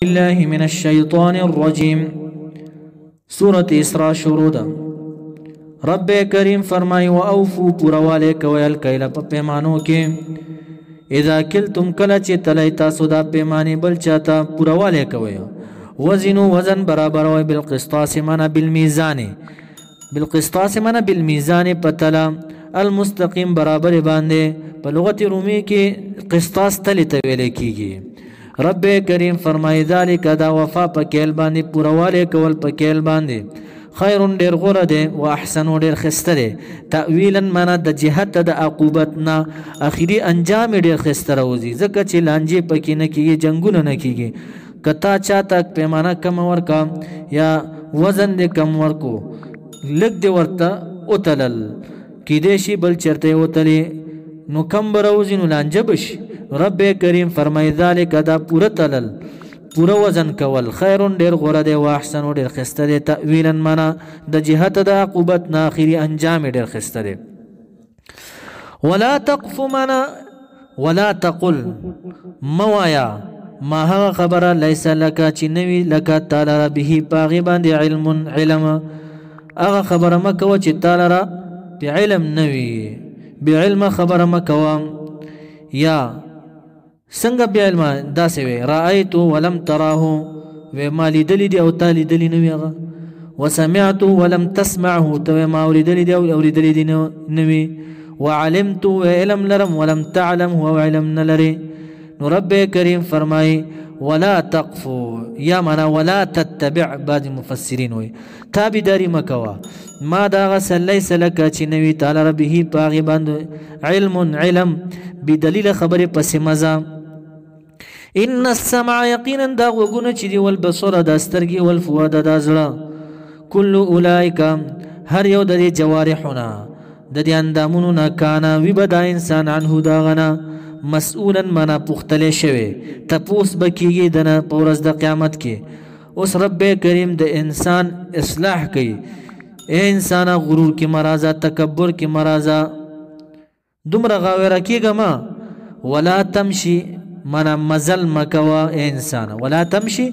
الله من الشيطان الرجيم سورة اسراء شروع ده. رب کریم فرمائی و اوفو پورواله کوي الکیل په پیمانو کې اذا کلتم کله چې تلی تاسو دا پیمانې بل چاته پورواله کوي وزنو وزن برابر وي بالقسطاس معنا بالميزان بالقسطاس معنا بالميزان پتلا المستقيم برابر باندې په لغت رومي کې قسطاس تلی ته ویل کیږي. رب کریم فرمای ذالک دا وفا په کېل باندې پورواله کول په کېل باندې خیر ډیر غوره دی و احسن ډیر خسته دی تأویلا معنا د جهت د عقوبتنا اخیری انجام ډیر خسته راوځي ځکه چې لانجې پکې نه کیږي جنگونه نه کیږي کتا چا تک پیمانه کم ورکا یا وزن دې کم ورکو لګ دې ورته اوتلل کې دې شي بل چرته اوتلی نو کم براوځي نو لانجه بشي. رب کریم فرمای ذالک دا پورا تلل پورا وزن کول خیر ډیر غوره دی و احسن ډیر خسته دی تأویلا معنا د جهت د عقوبت نه اخیری انجام ډیر خسته دی. ولا تقف معنا ولا تقل موایا ما هغه خبره لیس لک چې نوی لک تعالی به پاغي باندې علم هغه خبره مکو چې تعالی بعلم نوی بعلم خبره مکو یا څنګه بعلم داسې وي رأيت ولم تراه و ما لیدلی دی او تا لیدلی نه وي هغه وسمعت ولم تسمعه تو ما اوریدلی دی او اوریدلی دی نه وي وعلمت علم لرم ولم تعلم هو علم نلري. نو رب کریم فرمای ولا تقفو یا معنا ولا تتبع بعض مفسرین وي تابعداري مکوا ما دا غسل ليس لك چې نوی تعالی ربه پاغي باندې علم بدلیل خبره پس مزه ان السمع یقینا دا غوګونه چې دی والبصر دا سترګي والفؤاد دا زړه كل اولئک هر یو د جوارحنا د دې اندامونو نه کانا وی بدا انسان عنه دا غنا مسؤولا منا پختل شوی تپوس بکیږي دنه پورز د قیامت کې. اوس رب کریم د انسان اصلاح کوي اے انسان غرور کی مرازا تکبر کی مرازا دومره غاوره کیږه ما ولا تمشي منا مزل مکوا اے انسان ولا تمشي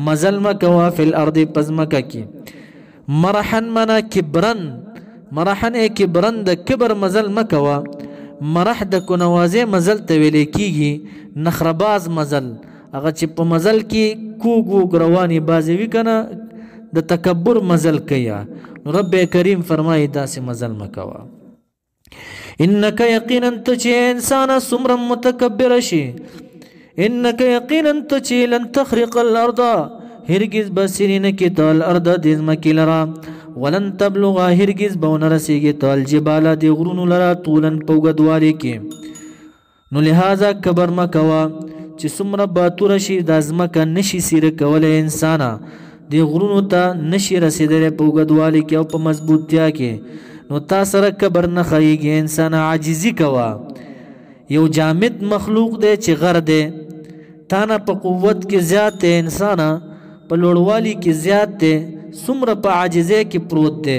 مزل مکوا فی الارض پزمکه کی مرحن منا کبرن مرحن اے کبرن د کبر مزل مکوا مرح د کنوازه مزل ته ویل کیږي نخرباز مزل هغه چې په مزل کې کوګو رواني بازی وی کنه د تکبر مزل کیا. رب کریم فرمایي داسې مزل مکوا انک یقینا ته چې انسان سمر متکبر شي انک یقینا ته چې لن تخرق الارض هرگز بسرین کی تال ارض دز مکلرا ولن تبلغ هرگز بون رسیږي تال جبال دی غرونو لرا طولن پوګدوالي کې. نو لہذا کبر مکوا چې سمر باتور شي د ازمکه نشي سیر کوله انسان دی غرونو ته نشي رسیدل پوګدوالي کې او په مضبوطیا کې. نو تا سره کبر نه خایږي انسان عاجزی کوا یو جامد مخلوق دی چې غر دی تانا په قوت کې زیات دی انسان په لوړوالي کې زیات دی سمره په عاجزۍ کې پروت دی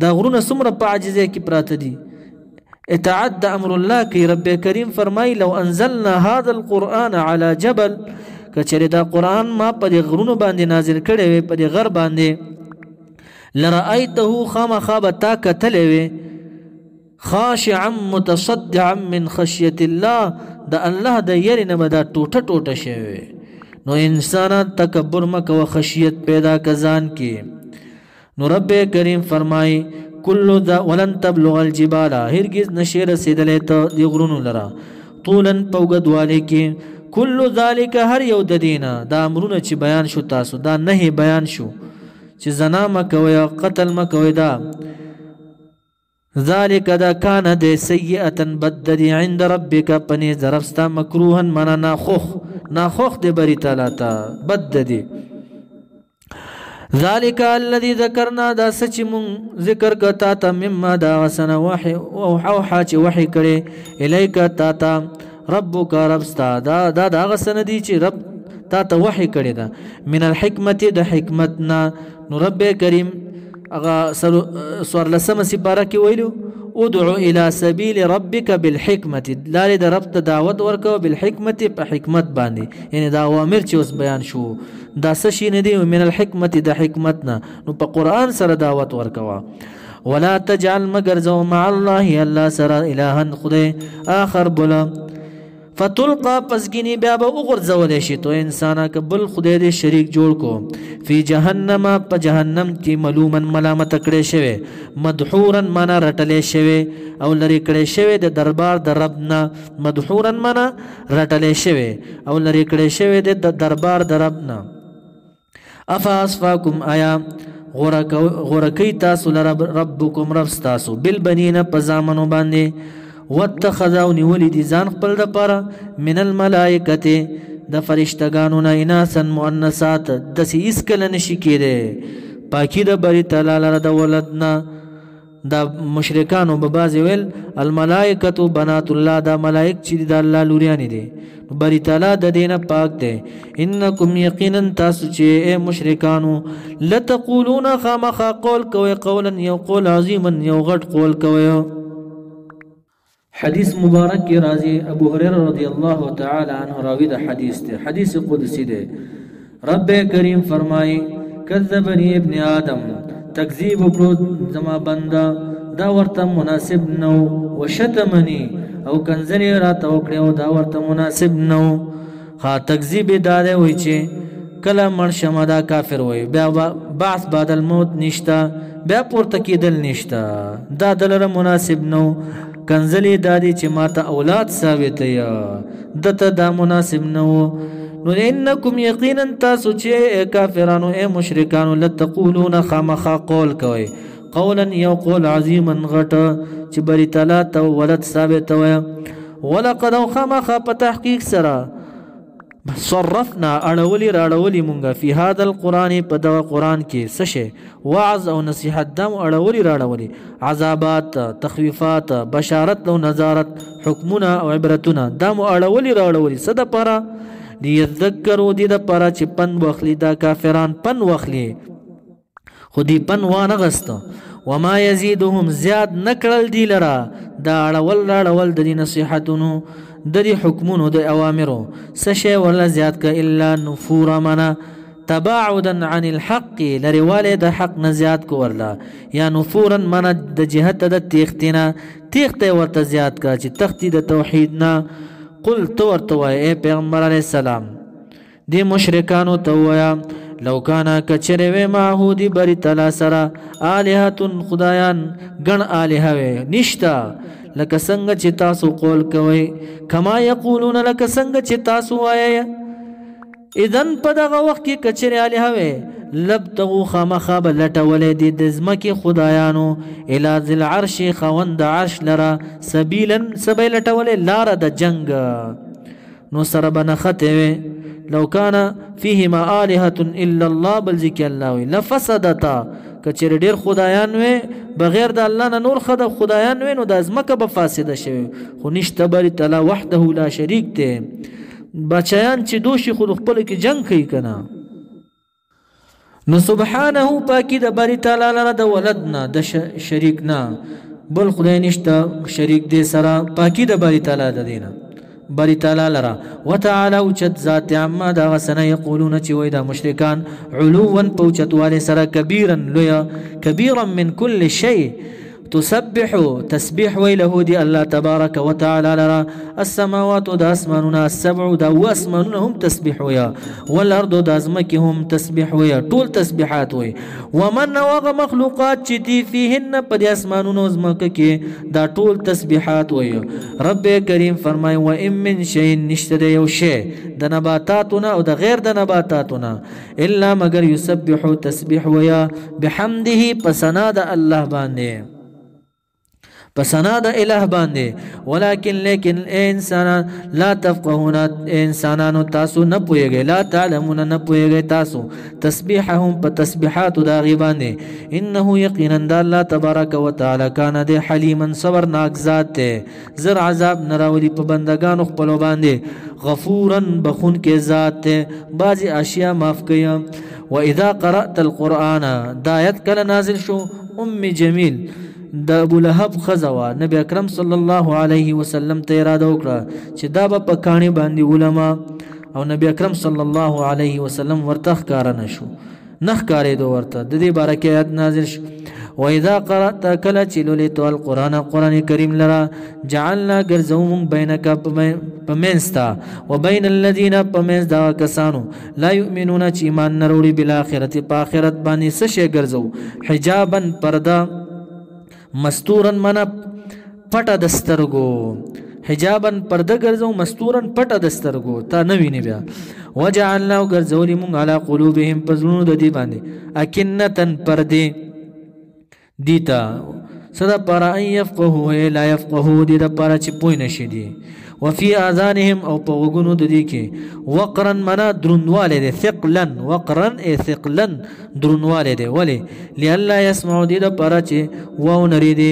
دا غرونه سمره په عاجزۍ کې پراته دي. اطاعت د امر الله کې رب کریم فرمای لو انزلنا هذا القرآن على جبل کچره دا قرآن ما په دې غرونو باندې نازل کړی وي په دې غر باندې لرأيته خامخا تا کتلی وي خاشعا متصدعا من خشیة الله د الله د یری نه به دا ټوټه ټوټه شوی. نو انسان تکبر مکو خشیت پیدا کزان کی. نو رب کریم فرمای کل دا ولن تبلغ الجبال هرگز نشی رسیدلی ته دی غرونو لرا طولن پوګدوالی کی. کل ذالک هر یو د دینا دا امرونه چې بیان شو تاسو دا نه بیان شو چې زنا مکوي او قتل مکوي دا ذالک دا کان د سیئه بددی عند ربک پنی ضربستا مکروها منا ناخوخ دی بری تعالی تا بددی. ذالک الذی ذکرنا دا سچ مون ذکر کتا تا مما دا وسن وحی او اوحا چې وحی کړي الیک تا تا ربک ربستا دا غسن دی چې رب تا ته وحی کړي دا من الحکمت د حکمتنا. نو رب کریم اغا سور لسم سپاره کې ویلو ادعو الى سبیل ربک بالحکمت لارې د رب ته دعوت ورکوه بالحکمت په حکمت باندې یعنی دا اوامر چې اوس بیان شو دا څه شي نه دی من الحکمت د حکمت نه نو په قرآن سره دعوت ورکوه ولا تجعل مگر زو مع الله الله سره الها خدای آخر بلا فتلقى پسگینی بیا به وغورځولی شي تو انسانه که بل خدای دې شریک جوړ کو فی جهنم په جهنم کې ملوما ملامت کړی شوی مدحورا مانا رټلی شوی او لرې کړی شوی د دربار د رب نه مدحورا مانا رټلی شوی او لرې کړی شوی د دربار د رب نه افا اصفاکم آیا غورکی تاسو ربکم رب ستاسو بالبنین په زامنو باندې واتخذوا نیولی دی ځان خپل دپاره من الملائکته د فرشتګانو نه اناسا مؤنثات داسې هېڅکله نشي کېدی پاکي د بری تعالی لره د ولد نه دا مشرکانو به بعضې ویل الملائکة بنات الله دا ملائک چې دي د الله لوریانې دي بری تعالی د دې نه پاک دی انکم یقینا تاسو چې ای مشرکانو لتقولون خامخا قول کوئ قولا یو قول عظیما یو غټ قول کوئ حدیث مبارک کی راضی ابو هريره رضی اللہ تعالی عنہ راوی دا حدیث تے حدیث قدسی دے رب کریم فرمائی کذبنی ابن آدم تکذیب کرو زما بندہ دا ورطا مناسب نو وشتمنی او کنزلی را توکڑیو دا ورطا مناسب نو خواہ تکذیب دادے ہوئی چے کلا مرشم دا کافر ہوئی بیا بعث بعد الموت نشتا بیا پورتکی دل نشتا دا دلر مناسب نو کنزلی دادی چې ماته اولاد ثابت یا دته دا مناسب نه نو انکم یقینا تاسو چې کافرانو ای مشرکانو لتقولون خامخا قول کوي قولا یو قول عظیما غټ چې بری تعالی ته ولد ثابت وي ولقد خامخا په تحقیق سره صرفنا اړولی راړولی مونږه فی هذا القرآن په دغه قرآن کې څه شی وعظ او نصیحت دم اړولی راړولی عذابات تخویفات بشارت او نظارت حکمونه او عبرتونه دم اړولی راړولی څه دپاره لیذکروا دې دپاره چې پن واخلي دا کافران پن واخلي خو دې پن وانغسته وما یزیدهم زیاد نکړل دی لره دا اړول راړول د دې نصیحتونو د دې حکمونو د اوامرو څه شی ورله زیات که الا نفورا منا تباعدا عن الحق لروالی د حق نه زیات کو ورله یا نفورا منا د جهت د تیښتې نه تیښته ورته زیات که چې تختی د توحید نه قل تو ورته وایه ای پیغمبر علیه السلام دې مشرکانو ته ووایه لو کانا کچره وی معهو دی بری تعالی سره آلهتون خدایان ګڼ آلهه وی نشتا لکه څنګه چې تاسو قول کوئ کما یقولون لکه څنګه چې تاسو وایئ اذن په دغه وخت کې کچرې الهه وی لبتغو خامخا به لټولی دي د ځمکې خدایانو الی ذی العرش خاوند د عرش لره سبیلا څه به یې لټولی لاره د جنګ نو سره به نښتې وې لو کان فیهما آلهة الا الله بل ذکر الله وی لفسدتا کچر ډیر خدایان وې بغیر د الله نه نور خدایان وې نو د ځمکه به فاسده شوی خو نشته بری تعالی وحده لا شریک دی بچیان چې دوشي خود خپل کې جنگ کوي کنه نو سبحانه پاکی د بری تعالی لره د ولد نه د شریک نه بل خدای نشته شریک دی سره پاکی د بری تعالی د دینه بری تعالی لرا وتعالی اوچت ذات عما دا غسنه یقولون چې وای دا مشرکان علوا پوچتواله سره کبیرا لویا کبیرا من كل شيء تسبح تسبيح ويله دي الله تبارك وتعالى لرا السماوات دا اسماننا السبع دا واسماننا هم تسبيح ويا والارض دا ازمكهم تسبيح ويا طول تسبيحات وي ومن وغ مخلوقات چتي فيهن پد اسماننا ازمك دا طول تسبيحات وي رب کریم فرمای و ام من شيء نشتد یو شی د نباتاتنا او د غیر د نباتاتنا الا مگر يسبح تسبيح ويا بحمده پسنا د الله باندې پسنا د اله باندې ولكن لیکن انسان لا تفقهون انسانانو تاسو نه پوهیږئ لا تعلمون نه پوهیږئ تاسو تسبیحهم په تسبیحاتو د هغې باندې انه یقینا د الله تبارک وتعالی کان د حلیما صبرناک ذات دی زر عذاب نه راولي په بندګانو خپلو باندې غفورا بخون کې ذات دی بعضې اشیا معاف کوي واذا قرأت القرآن دا آیت کله نازل شو ام جمیل د ابو لهب ښځه وه نبي اکرم صلی الله علیه وسلم ته اراده وکړه چې دا به په کاڼي باندې ولمه او نبی اکرم صلی الله علیه وسلم ورته ښکاره نه شو نه ښکارېدو ورته د دې باره کې آیت نازل شو وإذا قرأت کله چې لولې القرآن قرآن کریم لرا جعلنا ګرځو موږ بینک په منځ ستا وبین الذین په منځ دغه کسانو لا یؤمنون چې ایمان نه راوړي بالآخرت په آخرت باندې څه شی ګرځو حجابا پرده مستورا منه پټه د سترګو حجابا پرده ګرځو مستورا پټه د سترګو تا نه ویني بیا وجعلنا ګرځولي موږ علی قلوبهم په زړونو د دې باندې اکنتن پردې دیتا صدا پارا ان یفقهو لا یفقهو دی دا پارا چی پوی نشی دی وفی آذانهم او پا غگونو دی که وقرن منا درنواله دی ثقلن وقرن ای ثقلن درنواله دی ولی لیالله یسمعو دی دا پارا چی واو نری دی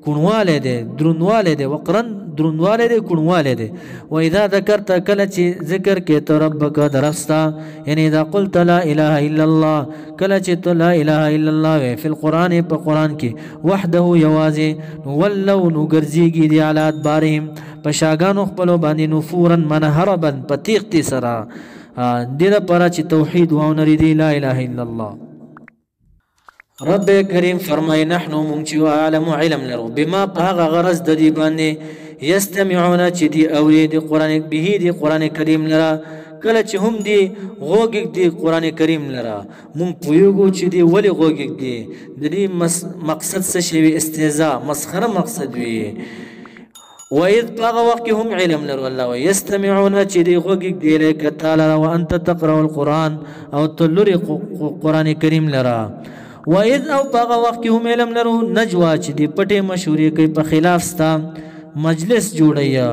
کنواله دی درنواله دی وقرن درنواله دی کنواله دی و اذا ذکرت کله چې ذکر کې ته ربک درستا یعنی اذا قلت لا اله الا الله کله چې ته لا اله الا الله فی القرآن په قرآن کې وحده یوازې ولو نو ګرځېږي دی علی ادبارهم په شاګانو خپلو باندې نفورا من هربا په تیغتې سره دې لپاره چې توحید واونري دی لا اله الا الله رب کریم فرمای نحنو مونږ عالم علم لرو بما په هغه غرض د دې باندې یستمعون چې دی اوري دی قرآن به دی قرآن کریم لرا کله چې هم دی غوږ دی قرآن کریم لرا مونږ پوهیږو چې دی ولې غوږ دی د دې مقصد څه شی استهزاء مسخره مقصد وي وإذ باغ وقت هم علم لرو الله ويستمعون چې دی غوږ دی لکه تعالی وانت تقرأ القرآن او تلوري قرآن کریم لرا وإذ او باغ وقت هم علم لرو نجوا چې دی پټه مشورې کوي په خلاف ستا مجلس جوړیا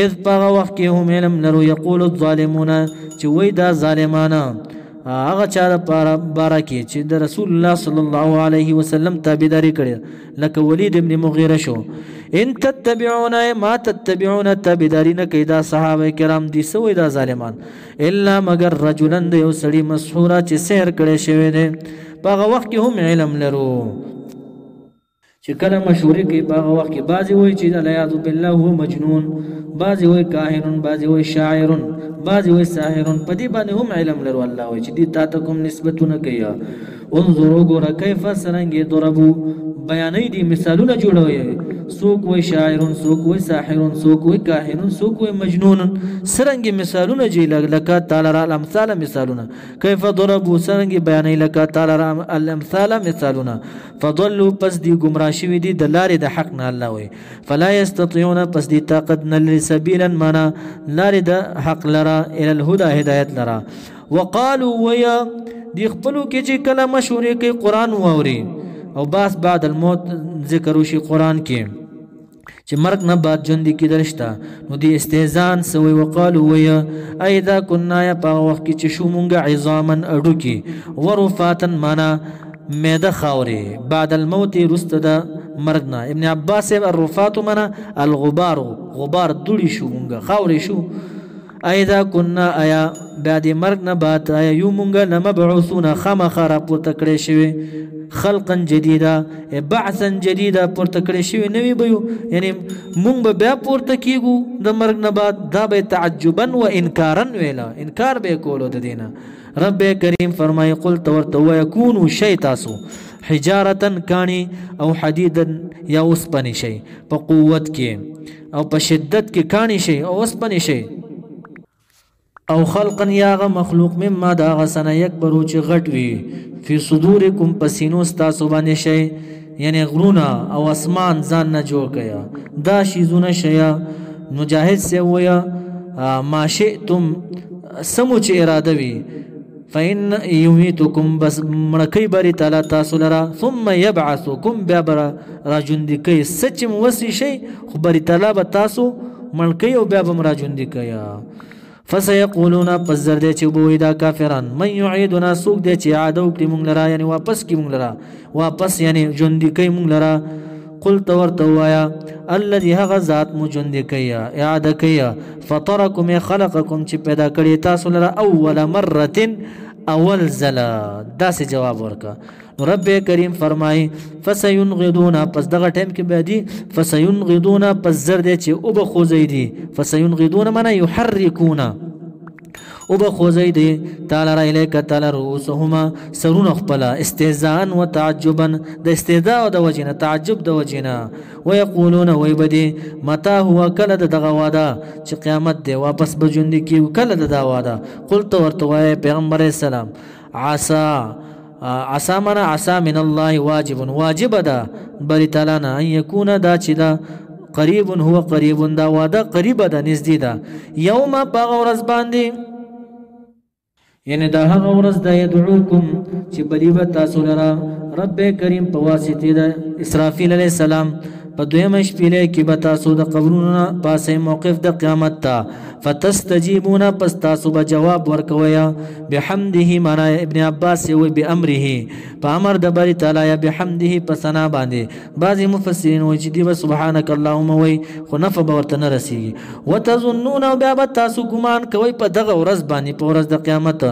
اذ پاغه وخت کې هم علم لرو یقول الظالمون چې وای دا ظالمانه هغه چا لپاره باره کې چې د رسول الله صلی الله علیه وسلم تابعداري کړې لکه ولید ابن مغیره شو ان تتبعون ما تتبعون تابعداري نه کوي دا صحابه کرام دي سوې دا ظالمان الا مگر رجلا د یو سړي مسحورا چې سحر کړي شوی دی پاغه وخت کې هم علم لرو چې کله مشورې کوي په هغه وخت کې بعضې وایي چې العیاذ بالله هو مجنون بعضې وایي کاهن بعضې وایي شاعر بعضې وایي ساحر په دې باندې هم علم لرو الله وایي چې دې تا ته کوم نسبتونه کوي انظروا ګوره کیف څرنګې ضربو بیانوي دي مثالونه جوړوي څوک وایي شاعر څوک وایي ساحر څوک وایي کاهن څوک وایي مجنون څرنګې مثالونه جي لکه تعالی را الامثال مثالونه کیف ضربو څرنګې بیانوي لکه تعالی را الامثال مثالونه فضلوا پس دی گمراه شوي دي د لارې د حق نه الله وایي فلا یستطيعون پس دی طاقت نه لري سبیلا معنا لارې د حق لره الى الهدى هدایت لره وقالوا ویا دی خپلو کې چې کله مشورې کوي قرآن واوري او باس بعد الموت ذکر وشي قرآن کې چې مرګ نه بعد ژوند کېدل شته نو دی استهزان سوی وقالو ویا اذا كنا یا په وخت کې چې شو مونږ عظاما اډوکي ورفاتن معنا میده خاوري بعد الموت رست د مرګ نه ابن عباس الرفات معنا الغبار غبار دوړي شو مونږ خاوري شو اذا كنا ایا بعد مرګ نه بعد ایا یو مونږ لمبعوثون خامخا راپورته کړی شوی خلقا جديدا بعثا جديدا پورته کړی شوی نوی به یعنی مونږ به بیا پورته کیږو د مرګ نه بعد دا به تعجبا و انکارا ویلا انکار به کولو د دینه رب کریم فرمای قلت ورته ويكون شی تاسو حجارتا کانی او حدیدا یا اوسپنی شی په قوت کې او په شدت کې کانی شی او اوسپنی شی او خلقا یاغه مخلوق مما دا غسنه یکبرو چې غټ وي فی صدورکم پسینو ستاسو باندې شي یعنی غرونه او اسمان ځان نه جوړ کیا دا شیزونه شیا مجاهد سے ویا ما شئتم سمو چې اراده وي فإن يميتكم بس مړکی بری تعالی تاسو لرا ثم يبعثكم بیا راجوندی کوي سچ موسی شي خو بری تعالی به تاسو مړکی او بیا به راجوندی کوي فسيقولون پزر دې چې بوې دا کافران من يعيدنا سوق دې چې عادو کړي مونږ لرا یعنی واپس کی مونږ لرا واپس یعنی ژوند کوي مونږ لرا قلت ورته وایا الذي هغه ذات مو ژوند کوي اعاده کوي فطركم خلقكم چې پیدا کړی تاسو لرا اول مره اول زلا داسې جواب ورکا رب کریم فرمای فسینغضون پس دغه ټیم کې به دي فسینغضون پس زر دی چې او به خوځي دي فسینغضون معنا یحرکون او به خوځي دي تعالی را الیک تعالی رؤوسهما سرون خپل استهزاء و تعجبا د استهزاء او د وجنه تعجب د وجنه ويقولون ويبدي متى هو کله دغه واده چې قیامت دی واپس بجوند کی کله دغه واده قلت ورته پیغمبر اسلام عسى من عسى من الله واجب ده بل تعالی نه ان یکون دا چې دا قریب هو قریب دا واده قریب ده نږدې ده یوم باغ ورځ باندې یعنی دا هغه ورځ د يدعوکم چې بلیبه تاسو لره رب کریم په واسطه د اسرافیل علیه السلام په دویمه شپېلې کې به تاسو د قبرونو پاسې موقف د قیامت ته فتستجیبون پس تاسو به جواب ورکویا بحمده معنا ابن عباس وی بامره په امر د باری تعالی یا بحمده په ثنا باندې بعضی مفسرین وایي چې دی سبحانك اللهم وی خو نفع به ورته نه رسیږي وتظنون او بیا به تاسو ګمان کوئ په دغه ورځ باندې په ورځ د قیامت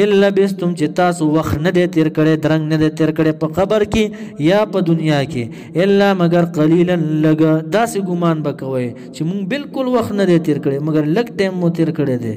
الا بستم چې تاسو وخت نه دی تیر کړی درنګ نه دی تیر کړی په قبر کې یا په دنیا کې الا مگر قلیلا لګ داسې ګمان به کوئ چې مونږ بالکل وخت نه دی تیر کړی مگر لږ ټیم مو تیر کړی دی